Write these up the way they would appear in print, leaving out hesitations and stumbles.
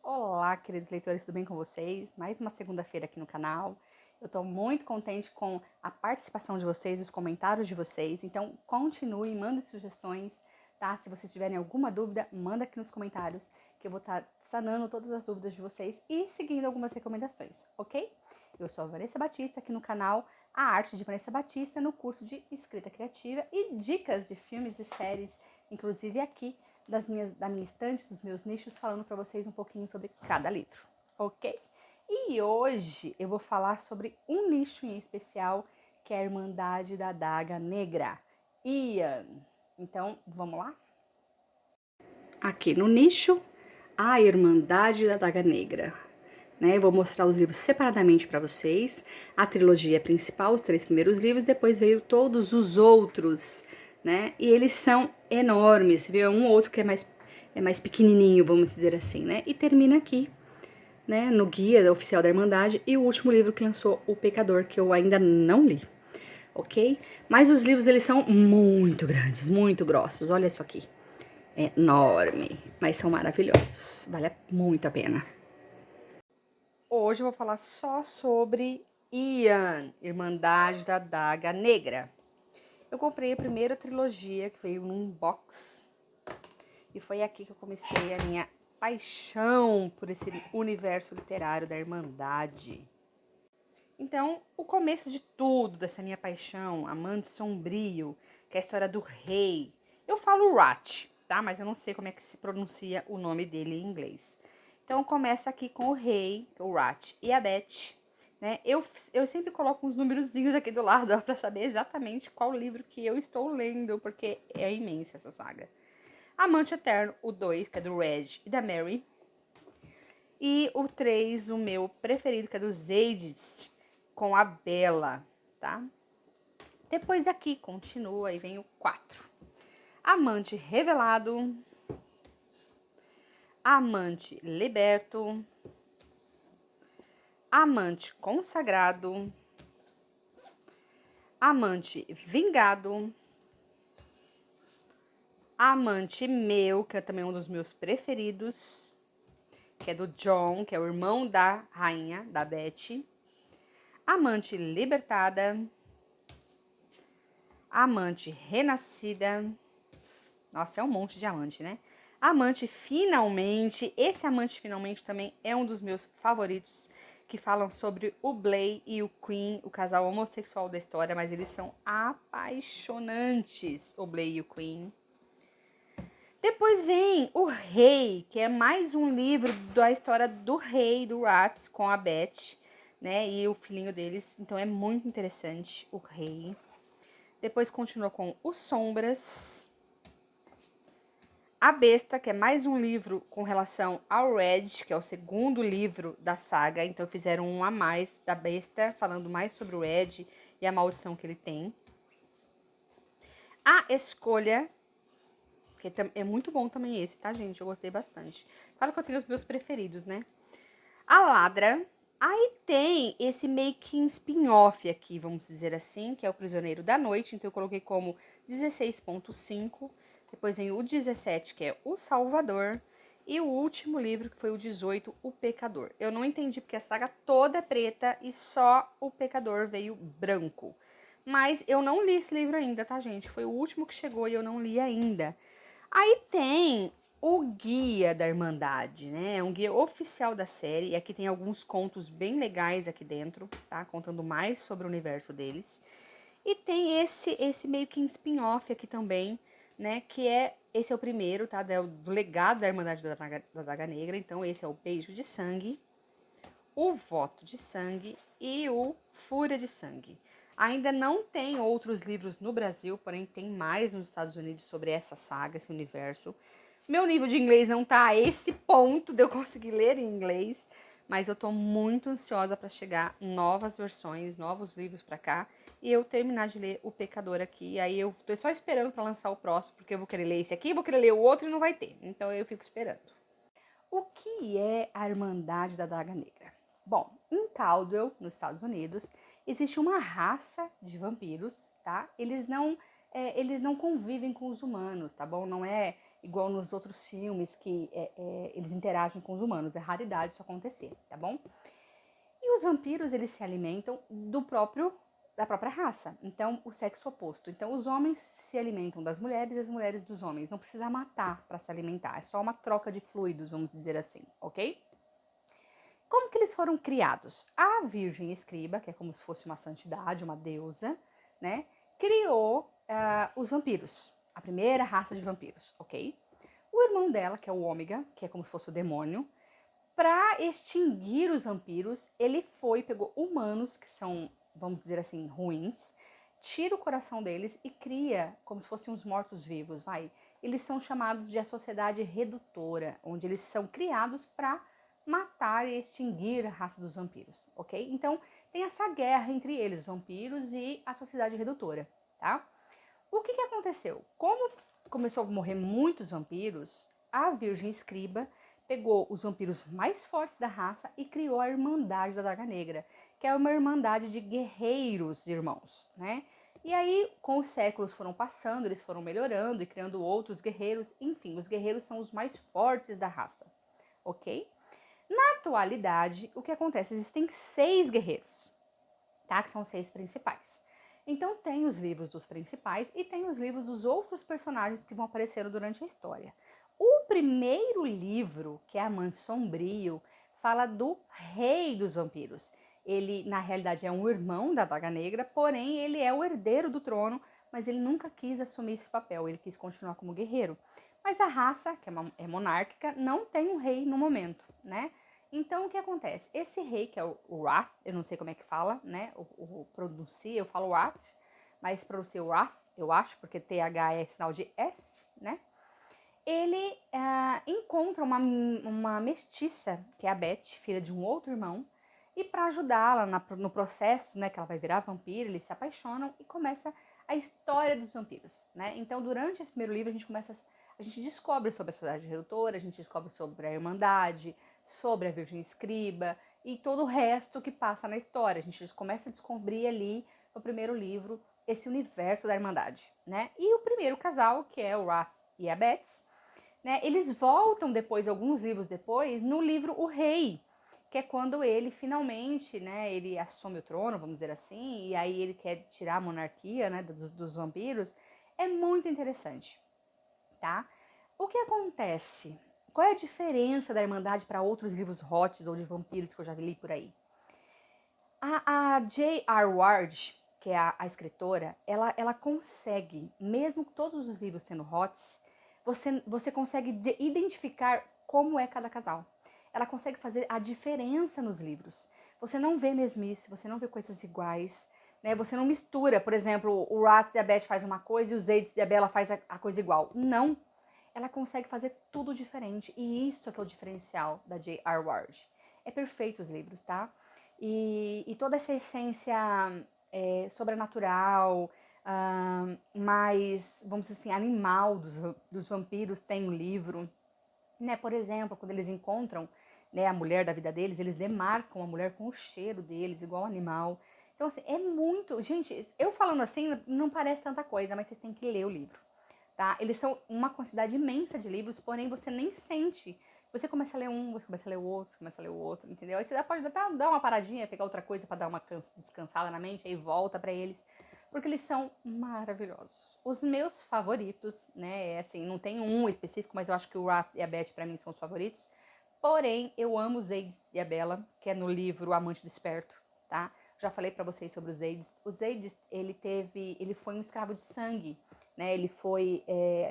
Olá, queridos leitores, tudo bem com vocês? Mais uma segunda-feira aqui no canal. Eu estou muito contente com a participação de vocês, os comentários de vocês. Então, continue, mandem sugestões, tá? Se vocês tiverem alguma dúvida, manda aqui nos comentários, que eu vou estar sanando todas as dúvidas de vocês e seguindo algumas recomendações, ok? Eu sou a Vanessa Batista, aqui no canal A Arte de Vanessa Batista, no curso de Escrita Criativa e dicas de filmes e séries, inclusive aqui da minha estante, dos meus nichos, falando para vocês um pouquinho sobre cada livro, ok? E hoje eu vou falar sobre um nicho em especial, que é a Irmandade da Adaga Negra, Ian. Então, vamos lá? Aqui no nicho, a Irmandade da Adaga Negra. Eu vou mostrar os livros separadamente para vocês, a trilogia principal, os 3 primeiros livros, depois veio todos os outros, né? E eles são enormes, viu? Um ou outro que é mais pequenininho, vamos dizer assim, né? E termina aqui, né? No Guia Oficial da Irmandade e o último livro que lançou, O Pecador, que eu ainda não li, ok? Mas os livros, eles são muito grandes, muito grossos, olha isso aqui. É enorme, mas são maravilhosos, vale muito a pena. Hoje eu vou falar só sobre Ian, Irmandade da Adaga Negra. Eu comprei a primeira trilogia, que veio num box, e foi aqui que eu comecei a minha paixão por esse universo literário da Irmandade. Então, o começo de tudo, dessa minha paixão, Amante Sombrio, que é a história do rei. Eu falo Rat, tá? Mas eu não sei como é que se pronuncia o nome dele em inglês. Então, começa aqui com o rei, o Rat, e a Beth, né? Eu sempre coloco uns numerozinhos aqui do lado para saber exatamente qual livro que eu estou lendo, porque é imensa essa saga. Amante Eterno, o 2, que é do Reg e da Mary. E o 3, o meu preferido, que é do Zadist, com a Bella, tá? Depois aqui continua e vem o 4. Amante Revelado, Amante Liberto, Amante Consagrado, Amante Vingado, Amante Meu, que é também um dos meus preferidos, que é do John, que é o irmão da rainha, da Beth. Amante Libertada, Amante Renascida. Nossa, é um monte de amante, né? Amante Finalmente. Esse Amante Finalmente também é um dos meus favoritos, que falam sobre o Blay e o Queen, o casal homossexual da história, mas eles são apaixonantes, o Blay e o Queen. Depois vem O Rei, que é mais um livro da história do rei do Rats com a Beth, né? E o filhinho deles. Então é muito interessante, O Rei. Depois continua com Os Sombras. A Besta, que é mais um livro com relação ao Red, que é o segundo livro da saga. Então fizeram um a mais da Besta, falando mais sobre o Red e a maldição que ele tem. A Escolha, que é muito bom também esse, tá, gente? Eu gostei bastante. Claro que eu tenho os meus preferidos, né? A Ladra. Aí tem esse meio que spin-off aqui, vamos dizer assim, que é o Prisioneiro da Noite. Então eu coloquei como 16.5. Depois vem o 17, que é O Salvador. E o último livro, que foi o 18, O Pecador. Eu não entendi porque a saga toda é preta e só O Pecador veio branco. Mas eu não li esse livro ainda, tá, gente? Foi o último que chegou e eu não li ainda. Aí tem o Guia da Irmandade, né? É um guia oficial da série. E aqui tem alguns contos bem legais aqui dentro, tá? Contando mais sobre o universo deles. E tem esse meio que spin-off aqui também, né? Que é, esse é o primeiro, tá? Do legado da Irmandade da Daga Negra. Então esse é o Beijo de Sangue, o Voto de Sangue e o Fúria de Sangue. Ainda não tem outros livros no Brasil, porém tem mais nos Estados Unidos sobre essa saga, esse universo. Meu nível de inglês não tá a esse ponto de eu conseguir ler em inglês, mas eu tô muito ansiosa para chegar novas versões, novos livros para cá e eu terminar de ler O Pecador aqui. Aí eu tô só esperando para lançar o próximo, porque eu vou querer ler esse aqui, vou querer ler o outro e não vai ter. Então eu fico esperando. O que é a Irmandade da Daga Negra? Bom, em Caldwell, nos Estados Unidos, existe uma raça de vampiros, tá? Eles não convivem com os humanos, tá bom? Não é igual nos outros filmes que eles interagem com os humanos. É raridade isso acontecer, tá bom? E os vampiros, eles se alimentam da própria raça. Então, o sexo oposto. Então, os homens se alimentam das mulheres e as mulheres dos homens. Não precisa matar para se alimentar. É só uma troca de fluidos, vamos dizer assim, ok? Como que eles foram criados? A Virgem Escriba, que é como se fosse uma santidade, uma deusa, né? Criou os vampiros. A primeira raça de vampiros, ok? O irmão dela, que é o Ômega, que é como se fosse o demônio, para extinguir os vampiros, ele pegou humanos que são, vamos dizer assim, ruins, tira o coração deles e cria como se fossem os mortos-vivos, vai. Eles são chamados de a sociedade redutora, onde eles são criados para matar e extinguir a raça dos vampiros, ok? Então, tem essa guerra entre eles, os vampiros e a sociedade redutora, tá? O que aconteceu? Como começou a morrer muitos vampiros, a Virgem Escriba pegou os vampiros mais fortes da raça e criou a Irmandade da Daga Negra, que é uma irmandade de guerreiros irmãos, né? E aí, com os séculos foram passando, eles foram melhorando e criando outros guerreiros. Enfim, os guerreiros são os mais fortes da raça, ok? Na atualidade, o que acontece? Existem 6 guerreiros, tá? Que são os 6 principais. Então tem os livros dos principais e tem os livros dos outros personagens que vão aparecendo durante a história. O primeiro livro, que é Amante Sombrio, fala do rei dos vampiros. Ele, na realidade, é um irmão da Daga Negra, porém ele é o herdeiro do trono, mas ele nunca quis assumir esse papel, ele quis continuar como guerreiro. Mas a raça, que é monárquica, não tem um rei no momento, né? Então, o que acontece? Esse rei, que é o Wrath, eu não sei como é que fala, né? O pronuncia, eu falo Wrath, mas pronuncia Wrath, eu acho, porque TH é sinal de F, né? Ele encontra uma mestiça, que é a Beth, filha de um outro irmão, e para ajudá-la no processo, né, que ela vai virar vampiro, eles se apaixonam e começa a história dos vampiros, né? Então, durante esse primeiro livro, a gente descobre sobre a sociedade redutora, a gente descobre sobre a Irmandade, sobre a Virgem Escriba e todo o resto que passa na história. A gente começa a descobrir ali, no primeiro livro, esse universo da Irmandade, né? E o primeiro casal, que é o Wrath e a Beth, né, eles voltam depois, alguns livros depois, no livro O Rei, que é quando ele finalmente, né, ele assume o trono, vamos dizer assim, e aí ele quer tirar a monarquia, né, dos vampiros. É muito interessante, tá? O que acontece? Qual é a diferença da Irmandade para outros livros hots ou de vampiros que eu já li por aí? A J.R. Ward, que é a escritora, ela consegue, mesmo com todos os livros tendo hots, você consegue identificar como é cada casal. Ela consegue fazer a diferença nos livros. Você não vê mesmice, você não vê coisas iguais, né? Você não mistura, por exemplo, o Wrath e a Beth faz uma coisa e o Zaydes e a Bella faz a coisa igual. Não. Ela consegue fazer tudo diferente. E isso é que é o diferencial da J.R. Ward. É perfeito os livros, tá? E toda essa essência sobrenatural, mais, vamos dizer assim, animal dos vampiros tem um livro. Né? Por exemplo, quando eles encontram, né, a mulher da vida deles, eles demarcam a mulher com o cheiro deles, igual animal. Então, assim, é muito... Gente, eu falando assim, não parece tanta coisa, mas vocês têm que ler o livro. Tá? Eles são uma quantidade imensa de livros, porém você nem sente. Você começa a ler um, você começa a ler o outro, você começa a ler o outro, entendeu? Aí você pode até dar uma paradinha, pegar outra coisa para dar uma descansada na mente, aí volta para eles, porque eles são maravilhosos. Os meus favoritos, né, assim, não tem um específico, mas eu acho que o Wrath e a Beth para mim são os favoritos. Porém, eu amo os Zaydes e a Bella, que é no livro Amante Desperto, tá? Já falei para vocês sobre os Zaydes. O Zaydes, ele foi um escravo de sangue, né? Ele foi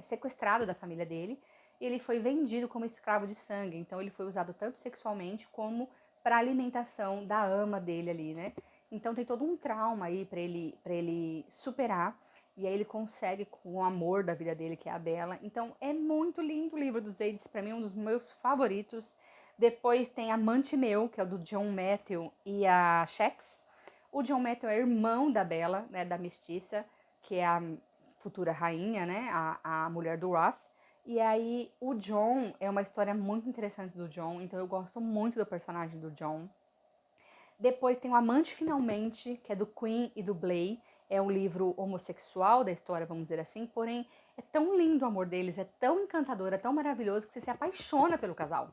sequestrado da família dele e ele foi vendido como escravo de sangue. Então ele foi usado tanto sexualmente como para alimentação da ama dele ali, né? Então tem todo um trauma aí para ele superar. E aí ele consegue com o amor da vida dele, que é a Bella. Então é muito lindo o livro dos Zaydes, para mim é um dos meus favoritos. Depois tem Amante Meu, que é o do John Matthew e a Shax. O John Matthew é irmão da Bella, né, da mestiça, que é a futura rainha, né, a mulher do Wrath. E aí o John é uma história muito interessante do John, então eu gosto muito do personagem do John. Depois tem o Amante Finalmente, que é do Queen e do Blay. é um livro homossexual da história, vamos dizer assim, porém é tão lindo o amor deles, é tão encantador, é tão maravilhoso que você se apaixona pelo casal,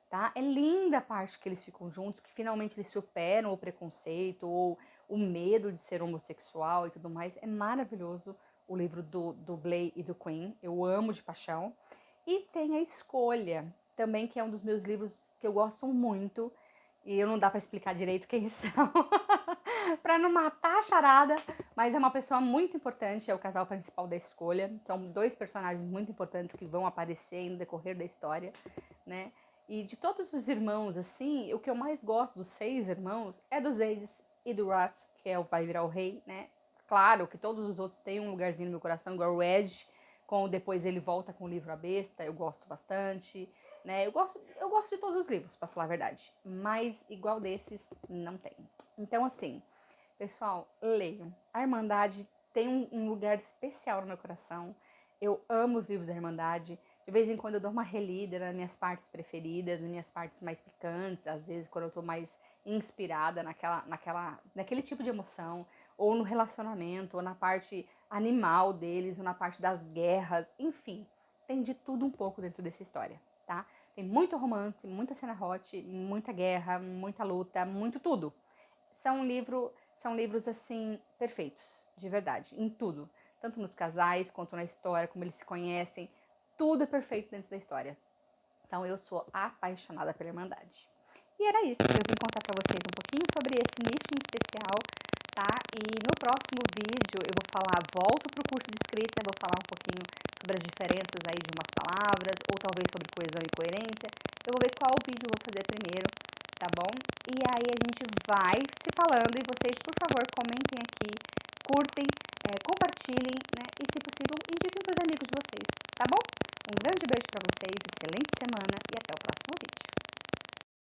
tá? É linda a parte que eles ficam juntos, que finalmente eles superam o preconceito ou o medo de ser homossexual e tudo mais. É maravilhoso o livro do Blay e do Quinn, eu amo de paixão. E tem A Escolha, também, que é um dos meus livros que eu gosto muito, e eu não dá pra explicar direito quem são, pra não matar a charada, mas é uma pessoa muito importante, é o casal principal da Escolha. São dois personagens muito importantes que vão aparecer no decorrer da história, né? E de todos os irmãos, assim, o que eu mais gosto dos 6 irmãos é do Zaydes e do Raph, que é o Vai Virar o Rei, né? Claro que todos os outros têm um lugarzinho no meu coração, igual o Edge, com depois ele volta com o livro A Besta, eu gosto bastante, né? Eu gosto de todos os livros, pra falar a verdade, mas igual desses não tem. Então, assim, pessoal, leiam. A Irmandade tem um lugar especial no meu coração. Eu amo os livros da Irmandade. De vez em quando eu dou uma relida nas minhas partes preferidas, nas minhas partes mais picantes, às vezes quando eu tô mais inspirada naquele tipo de emoção, ou no relacionamento, ou na parte animal deles, ou na parte das guerras, enfim, tem de tudo um pouco dentro dessa história, tá? Tem muito romance, muita cena hot, muita guerra, muita luta, muito tudo. São livros, assim, perfeitos, de verdade, em tudo. Tanto nos casais, quanto na história, como eles se conhecem. Tudo é perfeito dentro da história. Então, eu sou apaixonada pela Irmandade. E era isso, eu vim contar pra vocês um pouquinho sobre esse nicho em especial, tá? E no próximo vídeo eu vou falar, volto pro curso de escrita, vou falar um pouquinho sobre as diferenças aí de umas palavras, ou talvez sobre coesão e coerência. Eu vou ver qual vídeo eu vou fazer primeiro, tá bom? E aí a gente vai se falando e vocês, por favor, comentem aqui, curtem, compartilhem